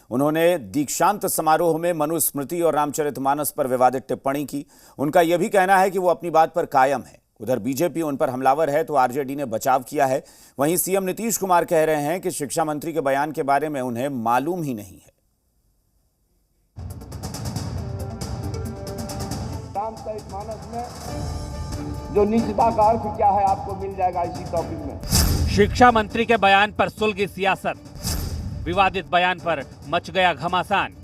उन्होंने दीक्षांत समारोह में मनुस्मृति और रामचरितमानस पर विवादित टिप्पणी की। उनका यह भी कहना है कि वो अपनी बात पर कायम है। उधर बीजेपी उन पर हमलावर है तो आरजेडी ने बचाव किया है। वहीं सीएम नीतीश कुमार कह रहे हैं कि शिक्षा मंत्री के बयान के बारे में उन्हें मालूम ही नहीं है। रामचरितमानस में जो निजता का अर्थ क्या है आपको मिल जाएगा इसी टॉपिक में। शिक्षा मंत्री के बयान पर सुलगी सियासत, विवादित बयान पर मच गया घमासान।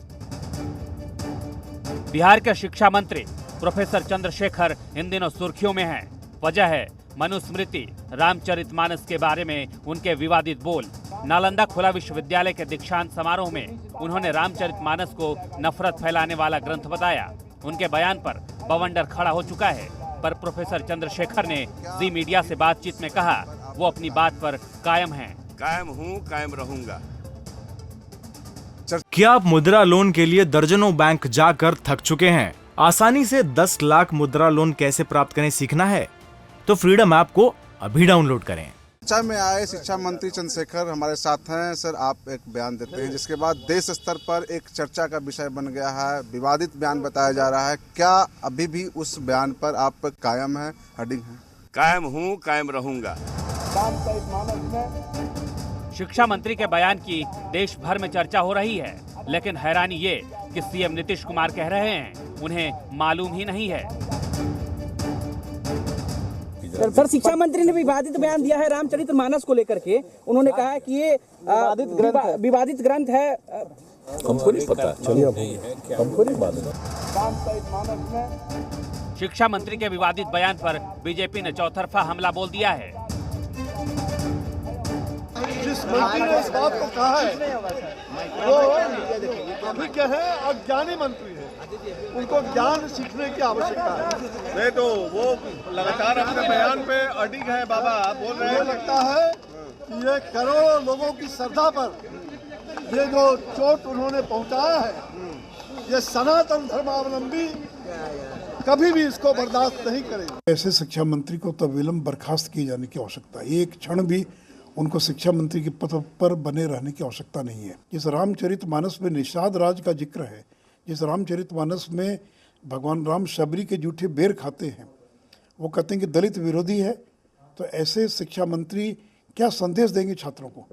बिहार के शिक्षा मंत्री प्रोफेसर चंद्रशेखर इन दिनों सुर्खियों में हैं। वजह है मनुस्मृति रामचरितमानस के बारे में उनके विवादित बोल। नालंदा खुला विश्वविद्यालय के दीक्षांत समारोह में उन्होंने रामचरितमानस को नफरत फैलाने वाला ग्रंथ बताया। उनके बयान पर बवंडर खड़ा हो चुका है, पर प्रोफेसर चंद्रशेखर ने जी मीडिया से बातचीत में कहा वो अपनी बात पर कायम हैं। कायम हूँ, कायम रहूंगा। क्या आप मुद्रा लोन के लिए दर्जनों बैंक जाकर थक चुके हैं? आसानी से 10 लाख मुद्रा लोन कैसे प्राप्त करें सीखना है तो फ्रीडम ऐप को अभी डाउनलोड करें। चर्चा में आए शिक्षा मंत्री चंद्रशेखर हमारे साथ हैं। सर, आप एक बयान देते हैं जिसके बाद देश स्तर पर एक चर्चा का विषय बन गया है, विवादित बयान बताया जा रहा है। क्या अभी भी उस बयान पर आप कायम हैं, अडिग हैं? कायम हूँ, कायम रहूंगा। शिक्षा मंत्री के बयान की देश भर में चर्चा हो रही है, लेकिन हैरानी ये कि सीएम नीतीश कुमार कह रहे हैं उन्हें मालूम ही नहीं है। सर, शिक्षा मंत्री ने विवादित बयान दिया है रामचरितमानस को लेकर के। उन्होंने कहा है कि ये विवादित ग्रंथ है। हमको नहीं पता, चलिए हमको नहीं मालूम। शिक्षा मंत्री के विवादित बयान पर बीजेपी ने चौतरफा हमला बोल दिया है। जिस मंत्री ने इस बात को कहा है वो अभी क्या है, अज्ञानी मंत्री है, उनको ज्ञान सीखने की आवश्यकता है। नहीं तो वो लगातार अपने बयान पे अडिग है। बाबा बोल रहे हैं, लगता है कि ये करोड़ों लोगों की श्रद्धा पर ये जो चोट उन्होंने पहुंचाया है, ये सनातन धर्मावलंबी कभी भी इसको बर्दाश्त नहीं करेंगे। ऐसे शिक्षा मंत्री को तत्विलंब बर्खास्त किए जाने की आवश्यकता है। एक क्षण भी उनको शिक्षा मंत्री के पद पर बने रहने की आवश्यकता नहीं है। जिस रामचरितमानस में निषाद राज का जिक्र है, जिस रामचरितमानस में भगवान राम शबरी के जूठे बेर खाते हैं, वो कहते हैं कि दलित विरोधी है, तो ऐसे शिक्षा मंत्री क्या संदेश देंगे छात्रों को?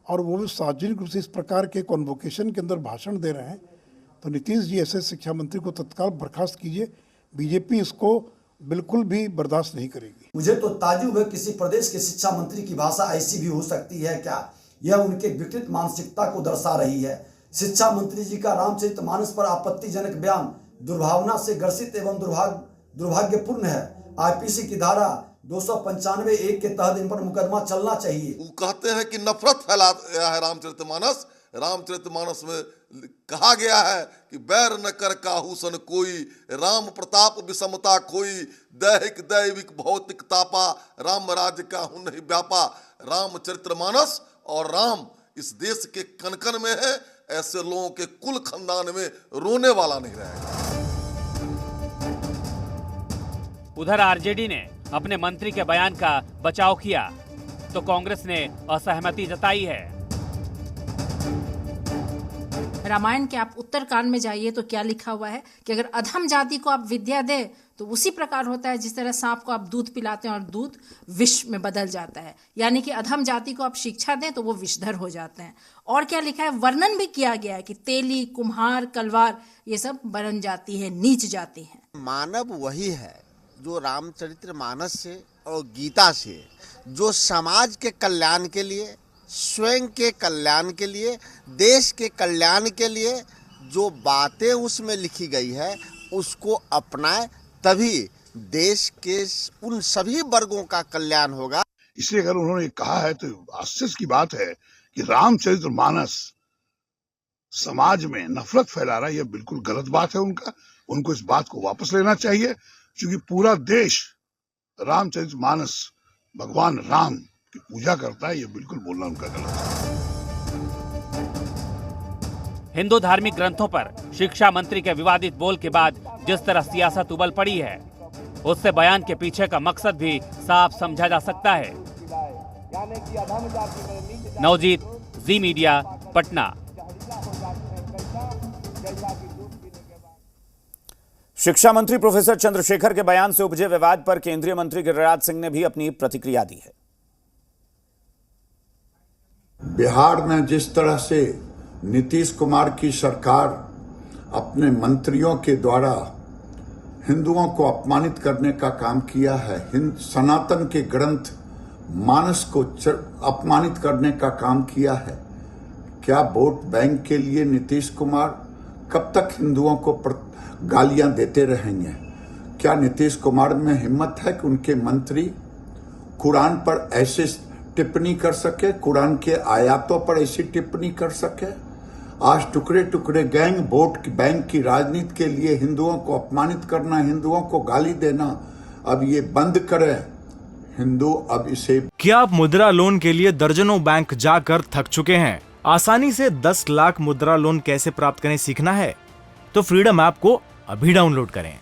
और वो भी सार्वजनिक रूप से इस प्रकार के कॉन्वोकेशन के अंदर भाषण दे रहे हैं। तो नीतीश जी, ऐसे शिक्षा मंत्री को तत्काल बर्खास्त कीजिए। बीजेपी इसको बिल्कुल भी बर्दाश्त नहीं करेगी। मुझे तो ताज्जुब है, किसी प्रदेश के शिक्षा मंत्री की भाषा ऐसी भी हो सकती है क्या? यह उनके विकृत मानसिकता को दर्शा रही है। शिक्षा मंत्री जी का रामचरितमानस पर आपत्तिजनक बयान दुर्भावना से ग्रसित एवं दुर्भाग्यपूर्ण है। आईपीसी की धारा 295(1) के तहत इन पर मुकदमा चलना चाहिए। वो कहते हैं कि नफरत फैलाया है रामचरितमानस। रामचरितमानस में कहा गया है कि बैर न कर काहू सन कोई, राम प्रताप विषमता कोई, दैहिक दैविक भौतिक तापा, राम राज्य का हूं नहीं व्यापा। रामचरितमानस और राम इस देश के कण कण में है। ऐसे लोगों के कुल खानदान में रोने वाला नहीं रहेगा। उधर आरजेडी ने अपने मंत्री के बयान का बचाव किया तो कांग्रेस ने असहमति जताई है। रामायण के आप उत्तरकांड में जाइए तो क्या लिखा हुआ है कि अगर अधम जाति को आप विद्या दें तो उसी प्रकार होता है जिस तरह सांप को आप दूध पिलाते हैं और दूध विष में बदल जाता है। यानी कि अधम जाति को आप शिक्षा दें तो वो विषधर हो जाते हैं। और क्या लिखा है, वर्णन भी किया गया है कि तेली, कुम्हार, कलवार ये सब बरन जाती है, नीच जाती है। मानव वही है जो रामचरितमानस से और गीता से जो समाज के कल्याण के लिए, स्वयं के कल्याण के लिए, देश के कल्याण के लिए जो बातें उसमें लिखी गई है उसको अपनाए, तभी देश के उन सभी वर्गों का कल्याण होगा। इसलिए अगर उन्होंने कहा है तो आश्चर्य की बात है कि रामचरितमानस समाज में नफरत फैला रहा है। यह बिल्कुल गलत बात है उनको इस बात को वापस लेना चाहिए, क्योंकि पूरा देश रामचरितमानस भगवान राम की पूजा करता है। ये बिल्कुल बोलना उनका गलत है। हिंदू धार्मिक ग्रंथों पर शिक्षा मंत्री के विवादित बोल के बाद जिस तरह सियासत उबल पड़ी है, उससे बयान के पीछे का मकसद भी साफ समझा जा सकता है। नवजीत, जी मीडिया, पटना। शिक्षा मंत्री प्रोफेसर चंद्रशेखर के बयान से उपजे विवाद पर केंद्रीय मंत्री गिरिराज सिंह ने भी अपनी प्रतिक्रिया दी है। बिहार में जिस तरह से नीतीश कुमार की सरकार अपने मंत्रियों के द्वारा हिंदुओं को अपमानित करने का काम किया है, सनातन के ग्रंथ मानस को अपमानित करने का काम किया है, क्या वोट बैंक के लिए नीतीश कुमार कब तक हिंदुओं को गालियां देते रहेंगे? क्या नीतीश कुमार में हिम्मत है कि उनके मंत्री कुरान पर ऐसे टिप्पणी कर सके, कुरान के आयातों पर ऐसी टिप्पणी कर सके? आज टुकड़े टुकड़े गैंग वोट बैंक की राजनीति के लिए हिंदुओं को अपमानित करना, हिंदुओं को गाली देना, अब ये बंद करें। हिंदू अब इसे। क्या आप मुद्रा लोन के लिए दर्जनों बैंक जाकर थक चुके हैं? आसानी से 10 लाख मुद्रा लोन कैसे प्राप्त करें सीखना है तो फ्रीडम ऐप को अभी डाउनलोड करें।